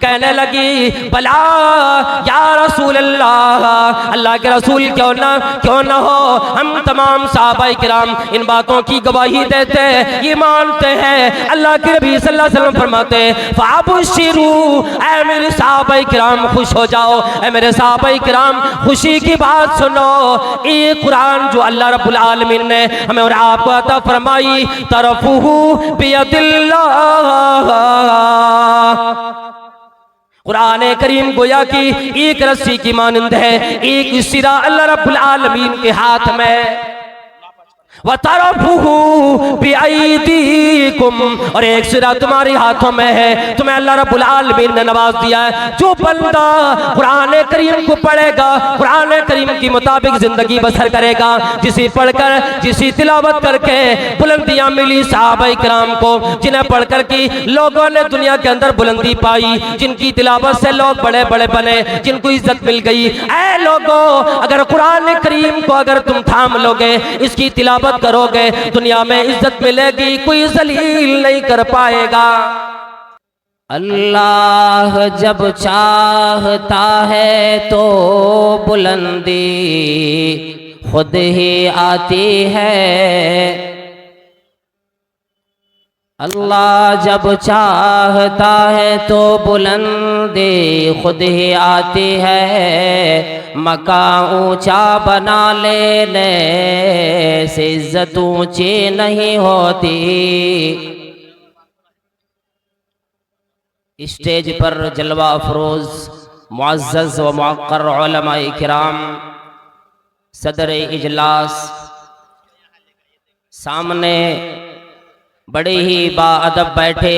कहने लगी बला या रसूल अल्लाह, अल्लाह के रसूल क्यों ना हो, हम तमाम सहाबाए किराम इन बातों की गवाही देते हैं, ये मानते हैं। अल्लाह के नबी सल्लल्लाहु अलैहि वसल्लम फरमाते फाबुशिरू, ऐ मेरे सहाबाए किराम खुश हो जाओ, ऐ मेरे सहाबाए किराम खुशी की बात सुनो। ये कुरान जो अल्लाह रब्बुल आलमीन ने हमें और आपको अता फरमाई, तरफुहु बियदिल्लाह, कुरान करीम गोया की एक रस्सी की मानंद है, एक सिरा अल्लाह रब्बुल आलमीन के हाथ में, वतरफुहु बिअयदीकुम, और एक सिरा तुम्हारे हाथों में है, तुम्हें अल्लाह रब्बुल आलमीन ने नवाज दिया है। जो बंदा कुरान करीम को पढ़ेगा, कुरान करीम के मुताबिक जिंदगी बसर करेगा, जिसे पढ़कर जिसे तिलावत करके बुलंदियां मिली सहाबाए किराम को, जिन्हें पढ़कर की लोगों ने दुनिया के अंदर बुलंदी पाई, जिनकी तिलावत से लोग बड़े बड़े बने, जिनको इज्जत मिल गई। ऐ लोगों, अगर कुरान करीम को अगर तुम थाम लोगे, इसकी तिलावत करोगे, दुनिया में इज्जत मिलेगी, कोई जलील नहीं कर पाएगा। अल्लाह जब चाहता है तो बुलंदी खुद ही आती है, अल्लाह जब चाहता है तो बुलंदी खुद ही आती है, मकान ऊंचा बना लेने से इज्जत ऊंची नहीं होती। स्टेज पर जलवा अफरोज मुअज़्ज़ज़ व मुअक्कर उलमाए किराम, सदर इजलास, सामने बड़े ही बाअदब बैठे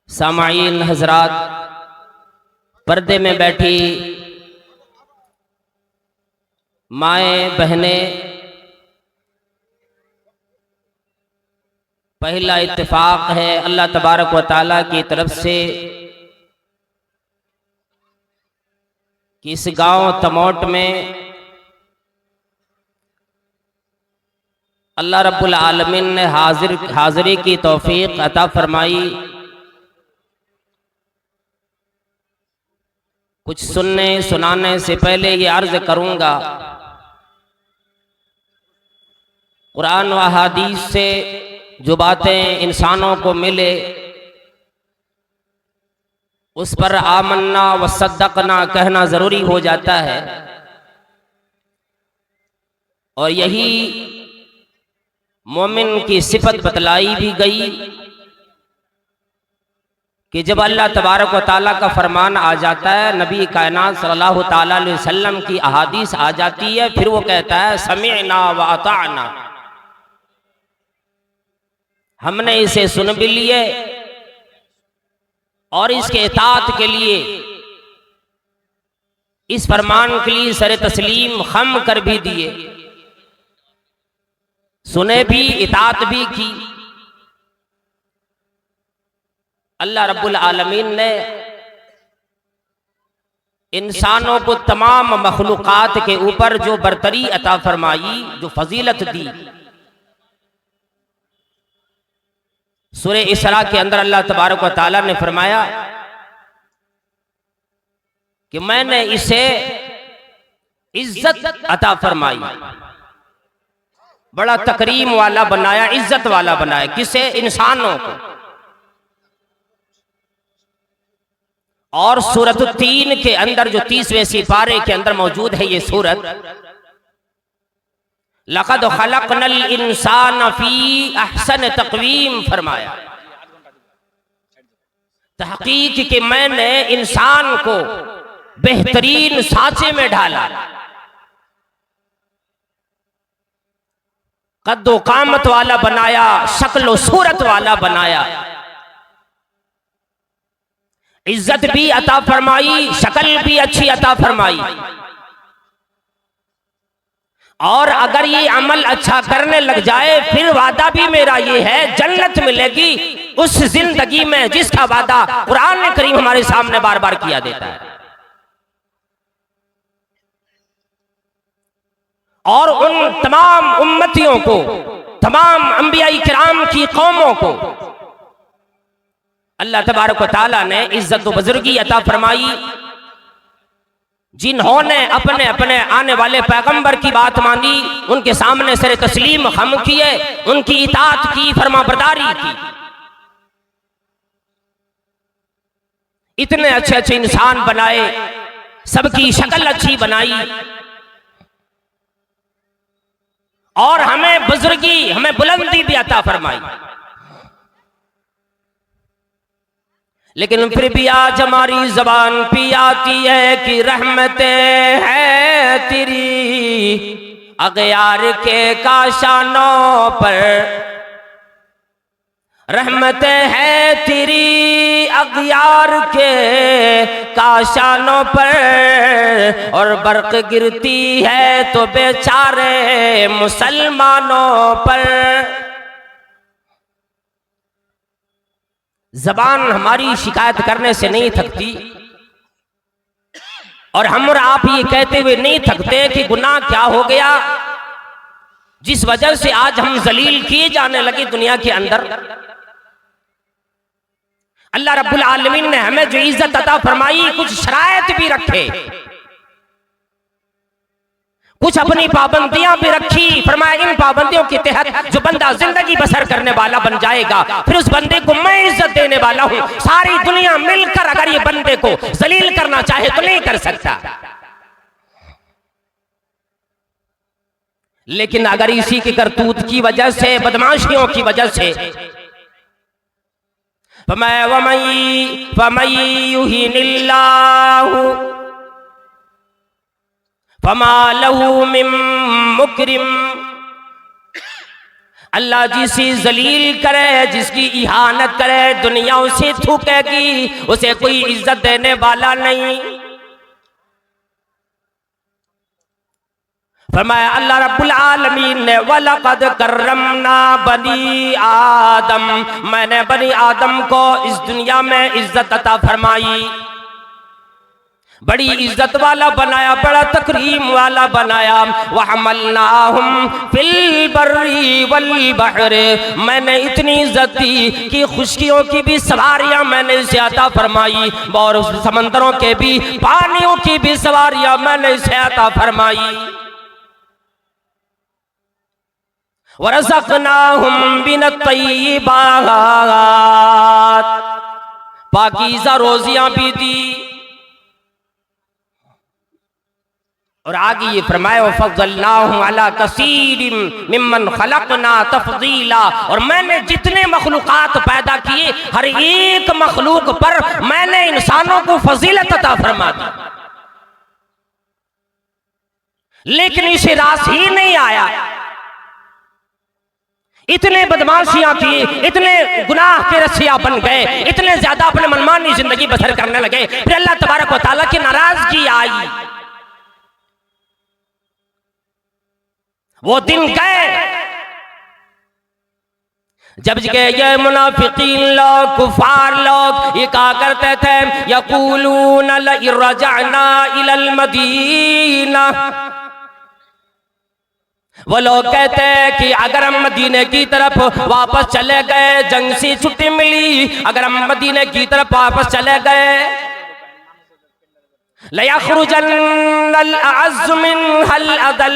सामाईन हजरात, पर्दे में बैठी माएँ बहनें, पहला इत्तेफाक है अल्लाह तबारक व तआला की तरफ से कि इस गांव तमोट में अल्लाह रब्बुल आलमीन ने हाजिरी की तौफीक अता फरमाई। कुछ सुनने सुनाने से पहले ये अर्ज करूंगा, कुरान व हदीस से जो बातें इंसानों को मिले उस पर आमन्ना व सद्दकना कहना जरूरी हो जाता है, और यही मोमिन की सिफत बतलाई भी गई कि जब अल्लाह तबारक व तआला का फरमान आ जाता है, नबी कायनात सल्लल्लाहु ताला अलैहि वसल्लम की अहादीस आ जाती है, फिर वो कहता है समिअना व अताअना, हमने इसे सुन भी लिए और इसके इताअत के लिए, इस फरमान के लिए सर तस्लीम खम कर भी दिए, सुने भी, इताअत भी की। अल्लाह रब्बुल आलमीन ने इंसानों को तमाम मखलूकात के ऊपर जो बरतरी अता फरमाई, जो फजीलत दी, सूरे इसरा के अंदर अल्लाह तबारक व तआला ने फरमाया कि मैंने इसे इज्जत अता फरमाई, बड़ा तकरीम वाला बनाया, इज्जत वाला बनाया। किसे? इंसानों को। और सूरत 3 के अंदर जो 30वें सिपारे के अंदर मौजूद है ये सूरत, लक़द खलक़नल इंसान फी अहसन तक़वीम फरमाया, तहकीक कि मैंने इंसान को बेहतरीन सांचे में ढाला, कद्दो कामत वाला बनाया, शक्ल सूरत वाला बनाया, इज्जत भी अता फरमाई, शक्ल भी अच्छी अता फरमाई। और अगर ये अमल अच्छा करने लग जाए फिर वादा भी मेरा ये है, जन्नत मिलेगी उस जिंदगी में जिसका वादा कुरान करीम हमारे सामने बार बार किया देता है। और उन तमाम उम्मतियों को, तमाम अंबिया किराम की कौमों को अल्लाह तबारक व तआला ने इज्जत व बुजुर्गी अता फरमाई जिन्होंने अपने अपने आने वाले पैगंबर की बात मानी, उनके सामने सर तस्लीम खम किए, उनकी इताअत की, फरमाबरदारी की। इतने अच्छे अच्छे इंसान बनाए, सबकी शक्ल अच्छी बनाई और हमें बुजुर्गी, हमें बुलंदी भी अता फरमाई। लेकिन फिर भी आज हमारी जबान पे आती है कि रहमतें हैं तेरी अगयार के काशानों पर, रहमतें हैं तेरी अगयार के काशानों पर, और बर्क गिरती है तो बेचारे मुसलमानों पर। जबान हमारी शिकायत करने से नहीं थकती और हम और आप ये कहते हुए नहीं थकते कि गुनाह क्या हो गया जिस वजह से आज हम जलील किए जाने लगे दुनिया के अंदर। अल्लाह रब्बुल आलमीन ने हमें जो इज्जत अता फरमाई, कुछ शरायत भी रखे, कुछ अपनी पाबंदियां भी रखी। फरमाया इन पाबंदियों के तहत जो बंदा जिंदगी बसर करने वाला बन जाएगा, फिर उस बंदे को मैं इज्जत देने वाला हूं। सारी दुनिया मिलकर अगर ये बंदे को जलील करना चाहे तो नहीं कर सकता, लेकिन अगर इसी की करतूत की वजह से, बदमाशियों की वजह से, फमा लहू मिन मुकरिम, अल्लाह जिसे जलील करे, जिसकी इहानत करे, दुनिया उसे थूकेगी, उसे कोई इज्जत देने वाला नहीं। फरमाया अल्लाह रब्बुल आलमीन ने वलक़द कररमना बनी आदम, मैंने बनी आदम को इस दुनिया में इज्जत अता फरमाई, बड़ी इज्जत वाला बनाया, बड़ा तकरीम वाला बनाया। वहमलनाहुम फिल बर्री वल बहरे, मैंने इतनी इज्जत दी कि खुशकियों की भी सवारियां मैंने इसे अता फरमाई और समंदरों के भी, पानियों की भी सवारियां मैंने इसे अता फरमाई। वरज़क़नाहुम मिनत-तय्यिबात, पाकीज़ा रोजियां भी दी। और आगे ये फरमाया फज़्ज़लनाहुम अला कसीरिम मिम्मन खलक़ना तफ़ज़ीला, और मैंने जितने मखलूक़ात पैदा किए हर एक मखलूक पर मैंने इंसानों को फजीलत अता फरमा दी। लेकिन इसे रास ही नहीं आया, इतने बदमाशियां की, इतने गुनाह के रसिया बन गए, इतने ज्यादा अपने मनमानी जिंदगी बसर करने लगे। फिर अल्लाह तबारक व तआला की नाराजगी आई। वो दिन गए जब ये मुनाफिकीन लोग, कुफार लोग ये कहा करते थे, यक़ूलून लइन रजअना इलल मदीना, वो लोग कहते हैं कि अगर हम मदीने की तरफ वापस चले गए, जंग से छुट्टी मिली, अगर हम मदीने की तरफ वापस चले गए, लयख़रुजन्नल अअज़्ज़ु मिनहल अज़ल,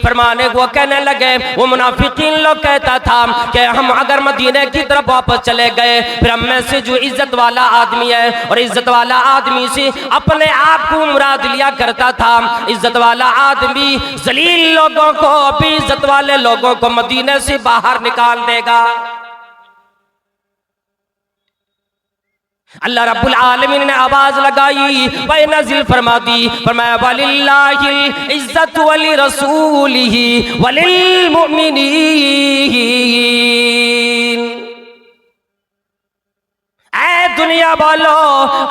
फरमाने को कहने लगे, वो मुनाफिकीन लोग कहता था कि हम अगर मदीने की तरफ वापस चले गए, फिर हम में से जो इज्जत वाला आदमी है, और इज्जत वाला आदमी से अपने आप को मुराद लिया करता था, इज्जत वाला आदमी जलील लोगों को, भी इज्जत वाले लोगों को मदीने से बाहर निकाल देगा। अल्लाह रब्बुल आलमीन ने आवाज लगाई, वह नज़िल फरमा दी, फरमाया वलिल्लाहिल इज्जतु वलि रसूलिही वलिल मुमिनीन। ऐ दुनिया वालों,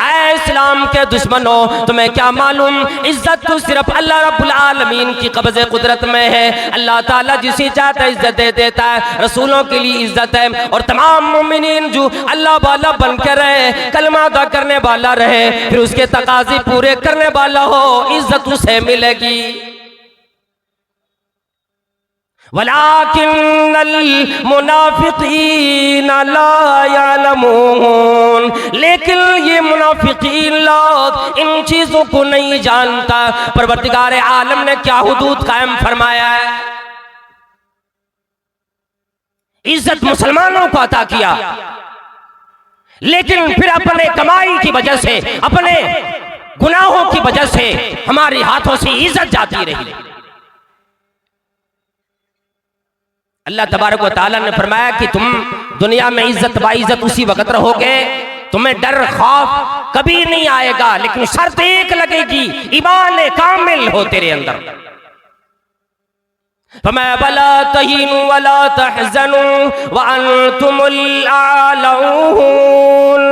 ऐ इस्लाम के दुश्मनों, तुम्हें क्या मालूम इज्जत तो सिर्फ अल्लाह रब्बुल आलमीन की कब्ज़े कुदरत में है। अल्लाह ताला जिसे चाहता है इज्जत दे देता है, रसूलों के लिए इज्जत है, और तमाम मुमिनीन जो अल्लाह वाला बन के रहे, कलमा अदा करने वाला रहे, फिर उसके तकाज़े पूरे करने वाला हो, इज्जत उसे मिलेगी। वलाकिन्नल मुनाफिकीन ला यअलमून, लेकिन ये मुनाफिकीन लोग इन चीजों को नहीं जानता। परवरदिगार आलम ने क्या हुदूद कायम फरमाया है। इज्जत मुसलमानों को अता किया, लेकिन फिर अपने कमाई की वजह से, अपने गुनाहों की वजह से हमारे हाथों से इज्जत जाती रही। अल्लाह तबारक व तआला ने फरमाया कि तुम दुनिया में इज्जत बाइज्जत उसी वक्त रहोगे, तुम्हें डर खौफ कभी नहीं आएगा, लेकिन शर्त एक लगेगी, ईमान कामिल हो तेरे अंदर। फरमाया वला तहीनु वला तहज़नु व अंतुमुल आलऊन।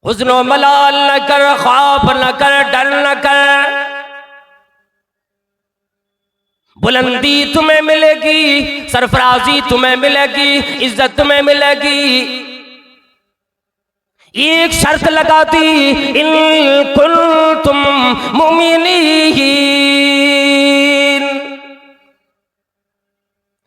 हुज़्न व मलाल न कर, खौफ न कर, डर न कर। बुलंदी तुम्हें मिलेगी, सरफराजी तुम्हें मिलेगी, इज्जत तुम्हें मिलेगी। एक शर्त लगा दी, इन कुंतुम मुमिनीन,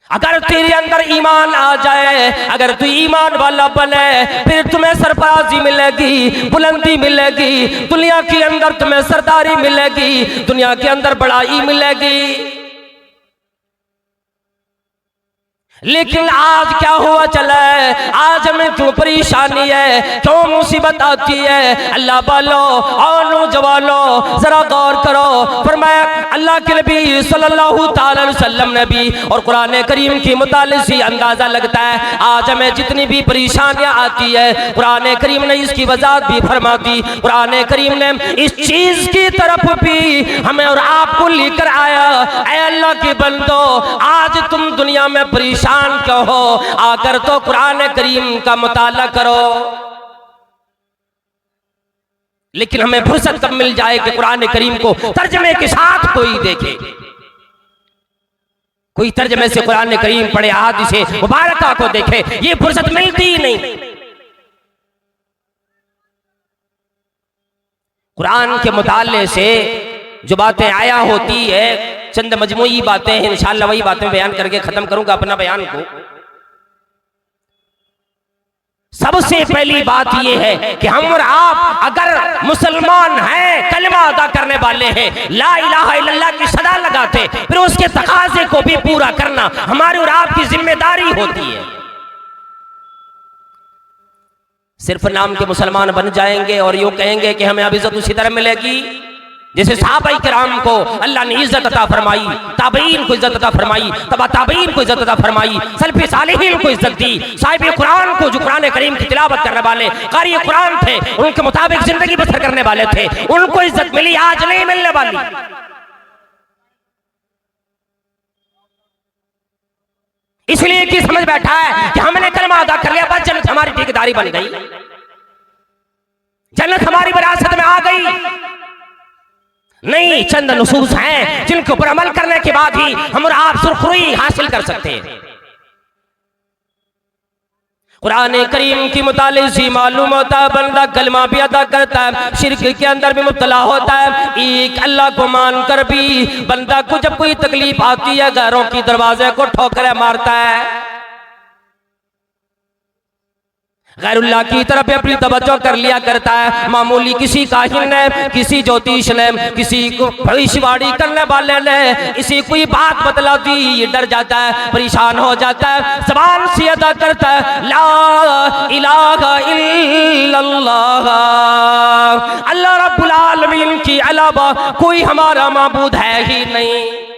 अगर तेरे अंदर ईमान आ जाए, अगर तू ईमान वाला बने, फिर तुम्हें सरफराजी मिलेगी, बुलंदी मिलेगी, दुनिया के अंदर तुम्हें सरदारी मिलेगी, दुनिया के अंदर बड़ाई मिलेगी। लेकिन आज क्या हुआ चला है, आज हमें क्यों परेशानी है, क्यों मुसीबत आती है। अल्लाह वालो और नौजवानों जरा गौर करो। फरमाया अल्लाह के नबी सल्लल्लाहु ताला अलैहि वसल्लम ने भी, और कुरान करीम की मुतालिक से अंदाजा लगता है आज हमें जितनी भी परेशानियां आती है, कुरान करीम ने इसकी वजाहत भी फरमा दी। कुरान करीम ने इस चीज की तरफ भी हमें और आपको लेकर आया, ऐ अल्लाह के बंदो, आज तुम दुनिया में परेशान क्यों हो, आकर तो कुरान करीम का मुताला करो। लेकिन हमें फुर्सत कब मिल जाए कि कुरान करीम को तर्जमे के साथ कोई देखे, कोई तर्जमे से कुरान करीम पढ़े, हादीसे मुबारका को देखे, ये फुर्सत मिलती ही नहीं। कुरान के मुताले से जो बातें आया होती है, चंद मजमूई बातें हैं, इंशाअल्लाह वही बातें बयान करके खत्म करूंगा अपना बयान को। सबसे पहली बात यह है कि हम और आप अगर मुसलमान हैं, कलमा अदा करने वाले हैं, ला इलाहा इल्लल्लाह की सदा लगाते, फिर उसके तकाजे को भी पूरा करना हमारी और आपकी जिम्मेदारी होती है। सिर्फ नाम के मुसलमान बन जाएंगे और यूं कहेंगे कि हमें अब इज्जत उसी तरह मिलेगी जैसे सहाबा किराम को अल्लाह ने इज्जत अता फरमाई, ताबईन को इज्जत अता फरमाई, तबा ताबईन को इज्जत अता फरमाई, सल्फ़े सालिहीन को इज्जत दी, साहिब कुरान को जो कुरान करीम की तिलावत करने वाले कारी कुरान थे, उनके मुताबिक जिंदगी बसर करने वाले थे, उनको इज्जत मिली, आज नहीं मिलने वाली। इसलिए कि समझ बैठा है कि हमने कलमा अदा कर लिया, बस जन्नत हमारी ठेकेदारी बन गई, जन्नत हमारी विरासत में आ गई। नहीं, चंद नुसूस हैं जिनके ऊपर अमल करने के बाद ही हम और आप सुरखरुई हासिल कर सकते हैं। कुरान करीम की मुतालिक से मालूम होता है बंदा कलमा भी अदा करता है, शिर्क के अंदर भी मुब्तला होता है। एक अल्लाह को मानकर भी बंदा को जब कोई तकलीफ आती है, घरों की दरवाजे को ठोकरें मारता है, गैरुल्लाह की तरफ अपनी तवज्जो कर लिया करता है। मामूली किसी काहिन ने, किसी ज्योतिष ने, किसी को भविष्यवाणी करने वाले ने इसी कोई बात बतला दी, ये डर जाता है, परेशान हो जाता है, ज़बान से अदा करता है ला इलाहा इल्लल्लाह, अल्लाह रब्बुल आलमीन के अलावा कोई हमारा माबूद है ही नहीं।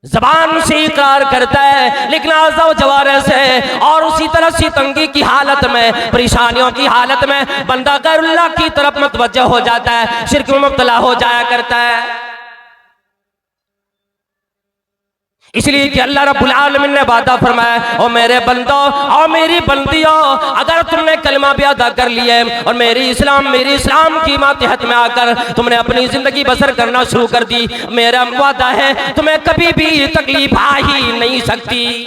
ज़बान से इकरार करता है, लेकिन आज़ा व जवारे से और उसी तरह से तंगी की हालत में, परेशानियों की हालत में बंदा गैरुल्लाह की तरफ मुतवज्जह हो जाता है, शिर्क में मुब्तला हो जाया करता है। इसलिए कि अल्लाह रब्बुल आलमीन ने वादा फरमाया, ओ मेरे बंदो और मेरी बंदियों, अगर तुमने कलमा भी अदा कर लिए और मेरे इस्लाम की मातहत में आकर तुमने अपनी जिंदगी बसर करना शुरू कर दी, मेरा वादा है तुम्हें कभी भी तकलीफ आ ही नहीं सकती।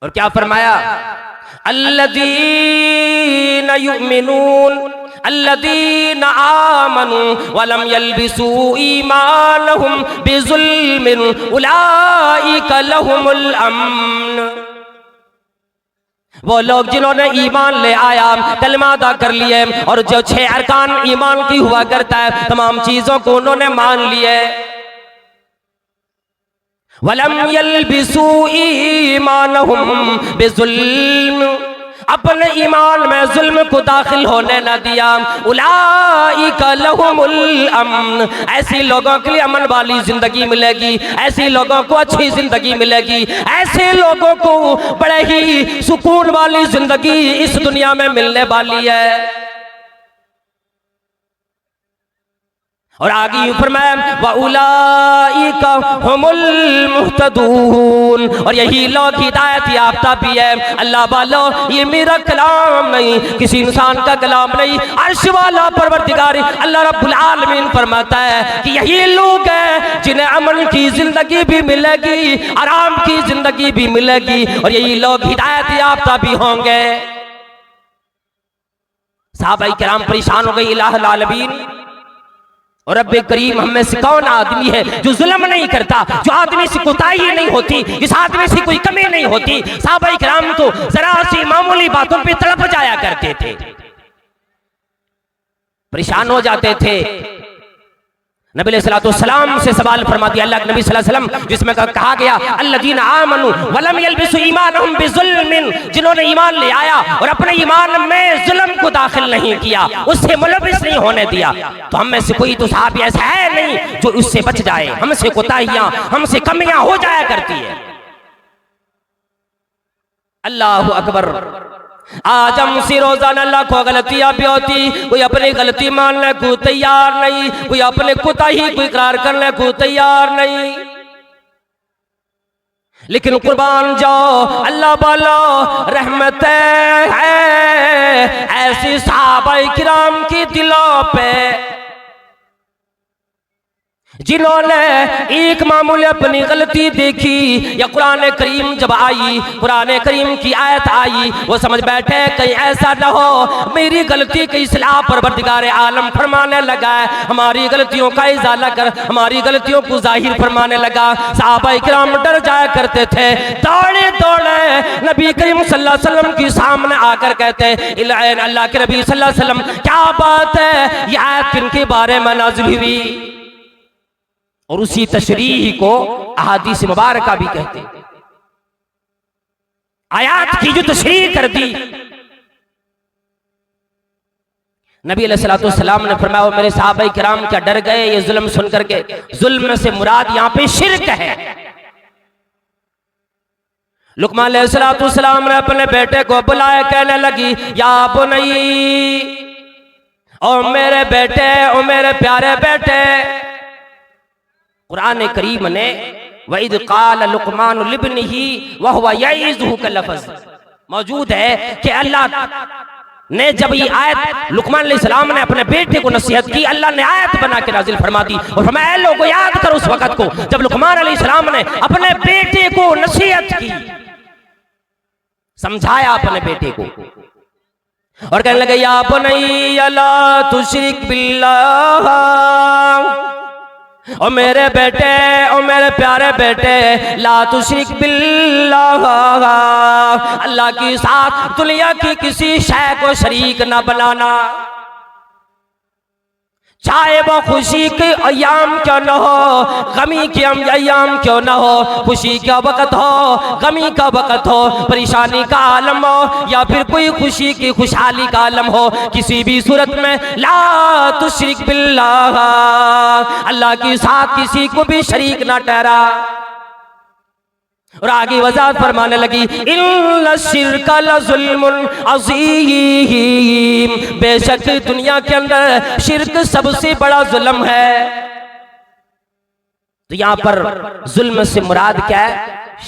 और क्या फरमाया, अल्लज़ीना युमिनून अल्लज़ीना आमनू वलम यल्बिसू ईमानहुम बिज़ुल्मिन उलाइका लहुमुल अम्न। वो लोग जिन्होंने ईमान ले आया, कलमा अदा कर लिए और जो 6 अरकान ईमान की हुआ करता है, तमाम चीजों को उन्होंने मान लिए। वलम यल्बिसू ईमानहुम बिज़ुल्म, अपने ईमान में जुल्म को दाखिल होने न दिया। उलाइका लहुमुल अम्न, ऐसी लोगों के लिए अमन वाली जिंदगी मिलेगी, ऐसी लोगों को अच्छी जिंदगी मिलेगी, ऐसे लोगों को बड़े ही सुकून वाली जिंदगी इस दुनिया में मिलने वाली है। और आगे फरमाया व उलाइका हुमुल मुहतदून, और यही लोग हिदायत याफ्ता भी है। अल्लाह वालो, ये मेरा कलाम नहीं, किसी इंसान का कलाम नहीं, अर्श वाला परवरदिगार अल्लाह रब्बुल आलमीन फरमाता है कि यही लोग हैं जिन्हें अमन की जिंदगी भी मिलेगी, आराम की जिंदगी भी मिलेगी, और यही लोग हिदायत याफ्ता भी होंगे। सहाबाए किराम परेशान हो गए, इलाहुल आलमीन और रब्बे करीम हमें से कौन आदमी है जो जुल्म नहीं करता, जो आदमी से कोताही नहीं होती, इस आदमी से कोई कमी नहीं होती। सहाबाए किराम तो जरा सी मामूली बातों पे तड़प जाया करते थे, परेशान हो जाते थे। नबी अलैहिस्सलाम से सवाल फरमा दिया अल्लाह के नबी सल्लल्लाहु अलैहि वसल्लम, जिसमें कहा गया अल्लज़ीना आमनू वलम यल्बिसू ईमानहुम बिज़ुल्मिन, जिन्होंने ईमान ले आया और अपने ईमान में जुल्म को दाखिल नहीं किया, उससे मुलविस नहीं होने दिया। तो हम में से कोई तो साहब ऐसा है नहीं जो उससे बच जाए। हमसे कोताहियां, हमसे कमियां हो जाया करती है। अल्लाहु अकबर। आज हमसे रोजाना लाखों गलतियां भी होती, कोई अपनी गलती मानने को तैयार नहीं, कोई अपने कोताही को इकरार करने को तैयार नहीं। लेकिन कुर्बान जाओ अल्लाह वाला, रहमत है ऐसी सहाबाए किराम की दिलों पे जिन्होंने एक मामूली अपनी गलती देखी, या कुरान करीम जब आई, कुरान करीम की आयत आई, वो समझ बैठे कहीं ऐसा न हो मेरी गलती की इस्लाह परवरदिगार आलम फरमाने लगा है, हमारी गलतियों का इजाला कर, हमारी गलतियों को जाहिर फरमाने लगा। सहाबाए किराम डर जाया करते थे, दौड़े दौड़े नबी करीम सल्लल्लाहु अलैहि वसल्लम के सामने आकर कहते अल्लाह के नबी सल्लल्लाहु अलैहि वसल्लम क्या बात है, यह आयत किनके बारे में नाज़िल हुई? और उसी तशरीह को अहादीस मुबारका भी कहते हैं। आयात की जो तशरीह कर दी, नबी अलैहिस्सलाम ने फरमाया मेरे सहाबाए किराम क्या डर गए ये जुल्म सुन करके? जुल्म से मुराद यहां पे शिर्क है। लुकमान अलैहिस्सलाम ने अपने बेटे को बुलाया, कहने लगी या बुनई, ओ मेरे बेटे, ओ मेरे प्यारे बेटे। कुरान करीम ने वइद क़ाल लुक़मान लिब्निही व हुवा यईज़ुहु का लफ्ज़ मौजूद है कि अल्लाह ने जब ये आयत लुक़मान अलैहिस्सलाम ने अपने बेटे को नसीहत की, अल्लाह ने आयत बना के नाजिल फरमा दी और फरमाया लोगों याद करो उस वक़्त को जब लुक़मान अलैहिस्सलाम ने अपने बेटे को नसीहत की, समझाया अपने बेटे को और कहने लगे या बुनैया ला तुश्रिक बिल्लाह, ओ मेरे बेटे, ओ मेरे प्यारे बेटे, ला तुश्रिक बिल्लाह, अल्लाह के साथ दुनिया की किसी शय को शरीक न बनाना, चाहे वो खुशी के अयाम क्यों न हो, गमी के अयाम क्यों न हो, खुशी का वक़्त हो, गमी का वक़्त हो, परेशानी का आलम हो या फिर कोई खुशी की खुशहाली का आलम हो, किसी भी सूरत में ला तुश्रिक बिल्लाह, अल्लाह के साथ किसी को भी शरीक ना ठहरा। और आगे वजाहत फरमाने लगी इन्ना शिर्का लज़ुल्मुन अज़ीम, बेशक दुनिया के अंदर शिर्क सबसे बड़ा जुल्म है। तो यहां पर जुल्म से मुराद क्या है?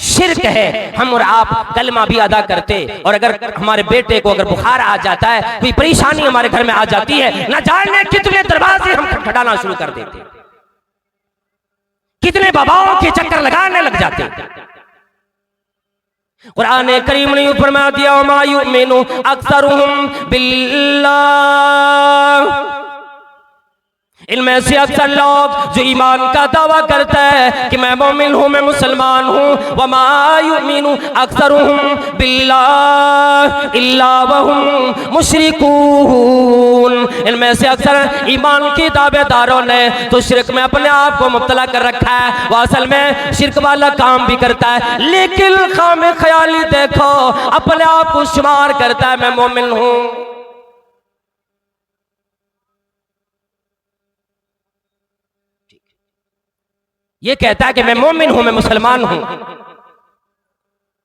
शिर्क है। हम और आप कलमा भी अदा करते और अगर हमारे बेटे को अगर बुखार आ जाता है, कोई परेशानी हमारे घर में आ जाती है, न जाने कितने दरवाजे हम खटखटाना शुरू कर देते, कितने बाबाओं के चक्कर लगाने लग जाते। कुरान करीम ने फरमा दिया मा युमिनु अक्सरुहुम बिल्लाह, इनमें से अक्सर लोग जो ईमान का दावा करता है कि मैं मोमिन हूँ, मैं मुसलमान हूँ, वमा युमिनु अक्सरुहुम बिल्लाह इल्ला वहुम मुशरिकून, इनमें से अक्सर ईमान की दावेदारों ने तो शिरक में अपने आप को मुब्तला कर रखा है। वो असल में शिरक वाला काम भी करता है, लेकिन खामे ख्याली देखो अपने आप को शुमार करता है मैं मोमिन हूँ। ये कहता है कि मैं मोमिन हूं, मैं मुसलमान हूं,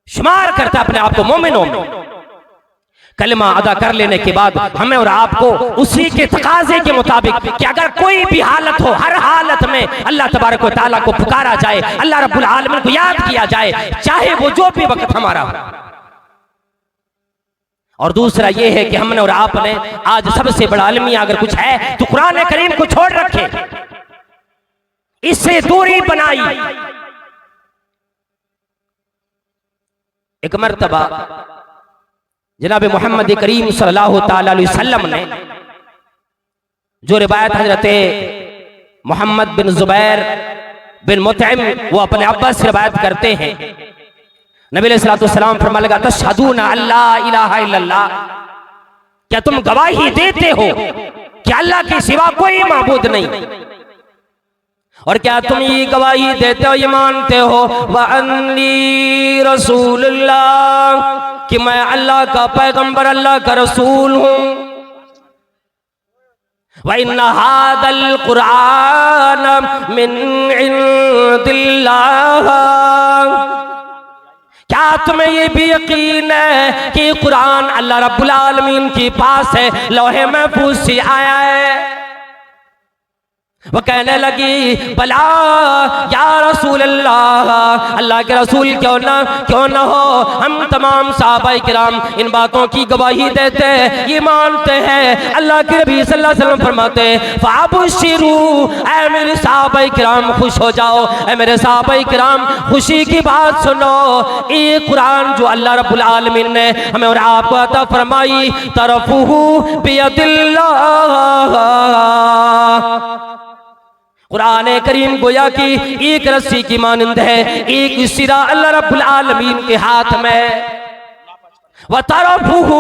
शुमार करता अपने आप को मोमिनों में। कलमा अदा कर लेने के बाद हमें और आपको उसी के तकाजे के मुताबिक कि अगर कोई भी हालत हो, हर हालत में अल्लाह तबारक व तआला को पुकारा जाए, अल्लाह रब्बुल आलमीन को याद किया जाए, चाहे वो जो भी वक्त हमारा हो। और दूसरा ये है कि हमने और आपने आज सबसे बड़ा अलमिया अगर कुछ है तो कुरान करीम को छोड़ रखे, इससे दूरी बनाई। एक मर्तबा जनाब मोहम्मद करीम सल्लल्लाहु ताला अलैहि वसल्लम ने जो रिवायत हजरत मोहम्मद बिन जुबैर बिन मुतइम वो अपने अब्बा से रिवायत करते हैं, नबी अलैहिस्सलातु वस्सलाम फरमाने लगा तशहदूना अल्ला इलाहा इल्लल्लाह, क्या तुम गवाही देते हो कि अल्लाह के सिवा कोई माबूद नहीं, और क्या तुम ये गवाही देते हो, ये मानते हो व अन्नी रसूलुल्लाह, कि मैं अल्लाह का पैगंबर, अल्लाह का रसूल हूं, व इन्ना हादल कुरान मिन इंदिल्लाह, क्या तुम्हें ये भी यकीन है कि कुरान अल्लाह रब्बुल आलमीन के पास है, लौहे महफूज से आया है। वो कहने लगी भला या रसूल अल्लाह, अल्लाह के रसूल क्यों ना हो, हम तमाम सहाबाए किराम इन बातों की गवाही देते हैं, ये मानते हैं। अल्लाह के नबी सल्लल्लाहु अलैहि वसल्लम फरमाते फाबुशिरू, ऐ मेरे सहाबाए किराम खुश हो जाओ, ऐ मेरे सहाबाए किराम खुशी की बात सुनो, ये कुरान जो अल्लाह रब्बुल आलमीन ने हमें और आपको अता फरमाई, तरफुहु बियदिल्लाह, कुरान करीम गोया की एक रस्सी की मानंद है, एक सिरा अल्लाह रब्बुल आलमीन के हाथ में, वतरफुहु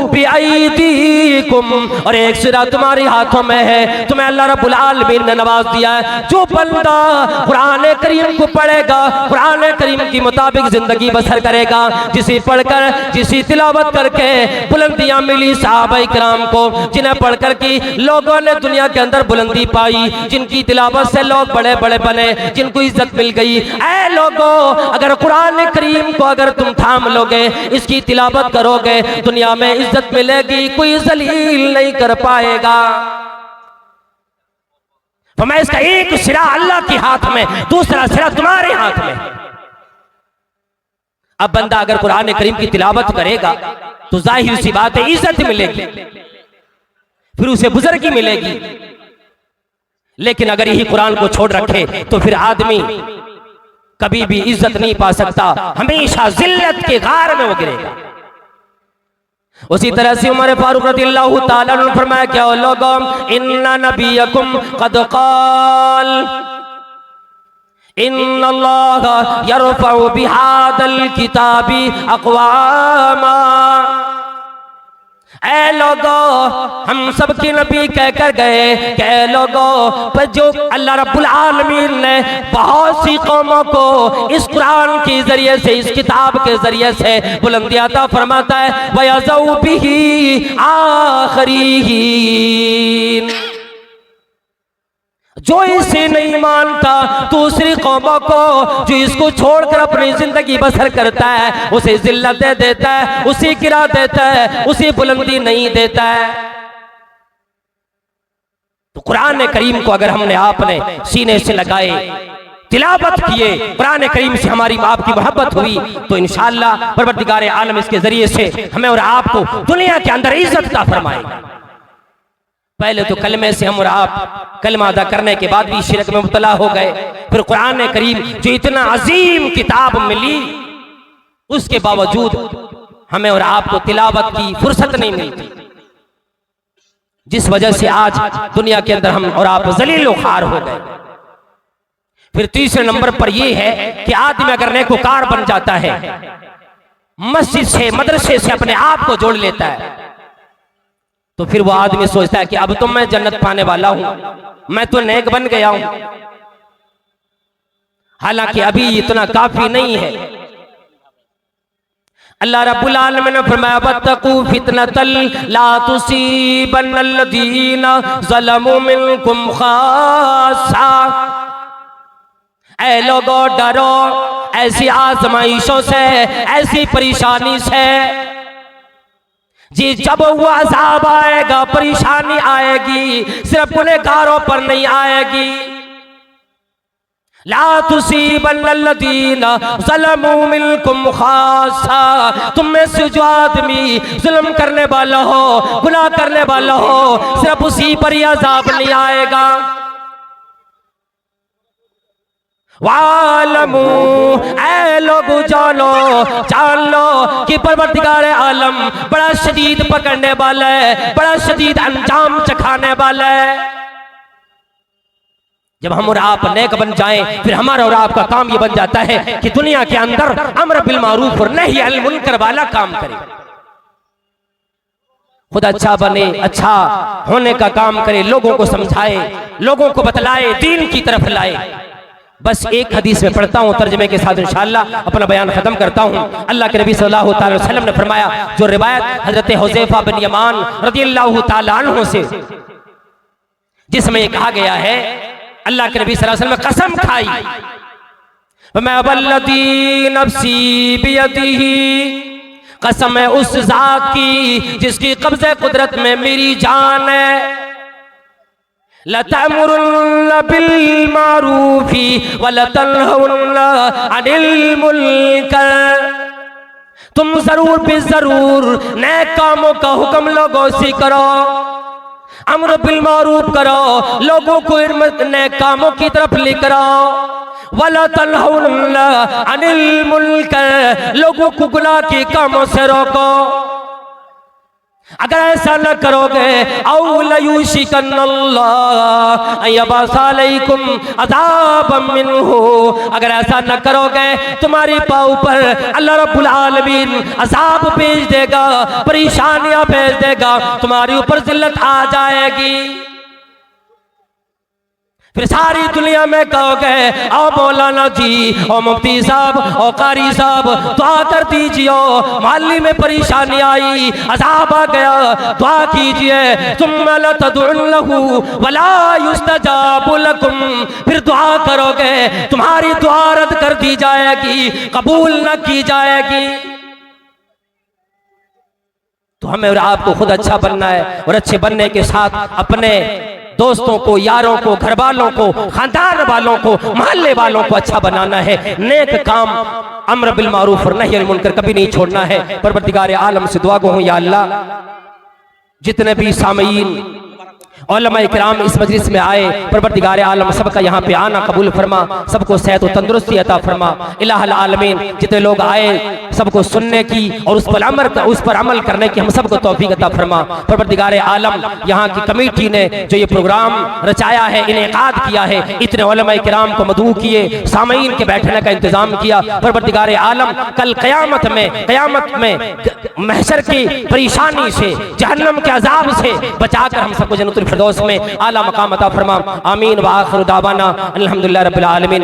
बिअयदीकुम, और एक सिरा तुम्हारे हाथों में है, तुम्हें अल्लाह रब्बुल आलमीन ने नवाज दिया है। जो बंदा कुरान करीम को पढ़ेगा, कुरान करीम के मुताबिक जिंदगी बसर करेगा, जिसे पढ़कर जिसे तिलावत करके बुलंदियां मिली सहाबाए किराम को, जिन्हें पढ़कर की लोगों ने दुनिया के अंदर बुलंदी पाई, जिनकी तिलावत से लोग बड़े बड़े बने, जिनको इज्जत मिल गई। ऐ लोगों, अगर कुरान करीम को अगर तुम थाम लोगे, इसकी तिलावत करोगे, दुनिया में इज्जत मिलेगी, कोई जलील नहीं कर पाएगा। तो मैं इसका एक सिरा अल्लाह के हाथ में, दूसरा सिरा तुम्हारे हाथ में। अब बंदा अगर कुरान करीम की तिलावत करेगा तो जाहिर सी बात है इज्जत मिलेगी, फिर उसे बुजुर्गी मिलेगी। लेकिन अगर यही कुरान को छोड़ रखे तो फिर आदमी कभी भी इज्जत नहीं पा सकता, हमेशा जिल्लत के गार में वो गिरेगा। उसी तरह से उमर फारूक रज़ियल्लाहु ताला अन्हु ने फरमाया, क्या लोगों, इन्ना नबियकुम कद क़ाल इन्नल्लाह यरफ़उ बिहादल किताबी अक़वामा, ऐ लोगों, हम सबके नबी कहकर गए कि लोगों, पर जो अल्लाह रब्बुल आलमीन ने बहुत सी कौमों को इस कुरान के जरिए से, इस किताब के जरिए से बुलंदी अता फरमाता है, वयज़उ बिही आखरीन, जो इसे नहीं मानता दूसरी कौमों को, जो इसको छोड़कर अपनी जिंदगी बसर करता है, उसे जिल्लत दे देता है, उसे गिरा देता है, उसे बुलंदी नहीं देता है। तो कुरान करीम को अगर हमने आपने सीने से लगाए, तिलावत किए, कुरान करीम से हमारी आपकी मोहब्बत हुई, तो इंशाअल्लाह परवरदिगार आलम इसके जरिए से हमें और आपको दुनिया के अंदर इज्जत अता फरमाएगा। पहले तो कलमे से हम और आप कलमा अदा करने के बाद भी शिरक में मुब्तला हो गए, फिर कुरान करीम जो इतना अजीम किताब मिली, उसके बावजूद हमें और आपको तिलावत की फुर्सत नहीं मिलती, जिस वजह से आज दुनिया के अंदर हम और आप जलीलो खार हो गए। फिर तीसरे नंबर पर यह है कि आदमी अगर नेकोकार बन जाता है, मस्जिद से मदरसे से अपने आप को जोड़ लेता है, तो फिर वो आदमी सोचता है कि अब तो मैं जन्नत पाने वाला हूं, मैं तो नेक बन गया हूं। हालांकि अभी इतना काफी नहीं है। अल्लाह रब्बुल आलमीन ने फरमाया वत्तकू फितनतल ला तुसीबन्नल्लज़ीना ज़लमू मिनकुम खासा। ऐ लोगों डरो ऐसी आजमाइशों से, ऐसी परेशानी से, जी जब वो अज़ाब आएगा, परेशानी आएगी, सिर्फ गुनहगारों पर नहीं आएगी। ला तुसीबन्नल्लज़ीना ज़लमू मिनकुम खासा, तुम में से जो आदमी जुल्म करने वाला हो, गुनाह करने वाला हो, सिर्फ उसी पर ही अज़ाब नहीं आएगा। वालमू, ऐ लोगो जान लो कि परवरदिगार आलम बड़ा शदीद पकड़ने वाला है, बड़ा शदीद अंजाम चखाने वाला है। जब हम और आप नेक बन जाएं, फिर हमारा और आपका काम ये बन जाता है कि दुनिया के अंदर अम्र बिल मारूफ और नही अनिल मुनकर वाला काम करें। खुद अच्छा बने, अच्छा होने का काम करे, लोगों को समझाए, लोगों को बतलाए, दीन की तरफ लाए। बस एक हदीस में पढ़ता हूँ, तर्जमे के साथ इंशाअल्लाह अपना बयान खत्म करता हूँ। अल्लाह के नबी सल्लल्लाहु अलैहि वसल्लम ने फरमाया, जो रिवायत हजरत हुज़ैफा बिन यमान रज़ियल्लाहु ताला अन्हु से, जिसमें कहा गया है अल्लाह के नबी सल्लल्लाहु अलैहि वसल्लम ने कसम खाई, मैं वल्लज़ी नफ्सी बियदिही, कसम है उस जात की जिसकी कब्ज़े कुदरत में मेरी जान है, लतअमुरुन्न बिल मारूफी व लतनहउन्न अनिल मुनकर, तुम जरूर भी जरूर नेक कामों का हुक्म लोगों से करो, अम्र बिल मारूफ करो, लोगों को नेक कामों की तरफ लेकर आओ, वला तनहउन्न अनिल मुनकर, लोगों को गुनाह के कामों से रोको। अगर ऐसा न करोगे, औ लयुशिकन्नल्लाह यबअसा अलैकुम अज़ाबम मिन्हु, अगर ऐसा न करोगे तुम्हारे पाँव पर अल्लाह रब्बुल आलमीन अज़ाब भेज देगा, परेशानियां भेज देगा, तुम्हारे ऊपर जिल्लत आ जाएगी। फिर सारी दुनिया में कहोगे, ओ मौलाना जी, ओ मुफ्ती साहब, ओ कारी साहब, दुआ कर दीजिए, माली में परेशानी आई, अज़ाब आ गया, दुआ कीजिए। तुम ला तदउन्नहु वला युस्तजाबु लकुम, फिर दुआ करोगे, तुम्हारी दुआ रद्द कर दी जाएगी, कबूल न की जाएगी। तो हमें और आपको खुद अच्छा बनना है, और अच्छे बनने के साथ अपने दोस्तों को, यारों को, घर वालों को, खानदान वालों को, मोहल्ले वालों को अच्छा बनाना है। नेक काम, अम्र बिल मारूफ और नही अनिल मुनकर कभी नहीं छोड़ना है। परवरदिगार आलम से दुआ गो हूं, या अल्लाह जितने भी सामईन उलमा इकराम इस मजलिस में आए, परवरदिगार आलम सबका यहाँ पे आना कबूल फरमा, सबको सेहत और तंदुरुस्ती अता फरमा। इलाहुल आलमीन जितने लोग आए सबको सुनने की और उस पर अमल करने की हम सबको तौफीक अता फरमा। परवरदिगार आलम यहाँ की कमेटी ने जो ये प्रोग्राम रचाया है, इनेकाद किया है, इतने उलमा इकराम को मदऊ किए, सामईन के बैठने का इंतजाम किया, परवरदिगार आलम कल क़यामत में महशर की परेशानी से, जहन्नम के अजाब से बचाकर हम सबको जन्नतुल फिरदौस में आला मकाम अता फरमा। आमीन व आखिर दावाना अल्हम्दुलिल्लाहि रब्बिल आलमीन।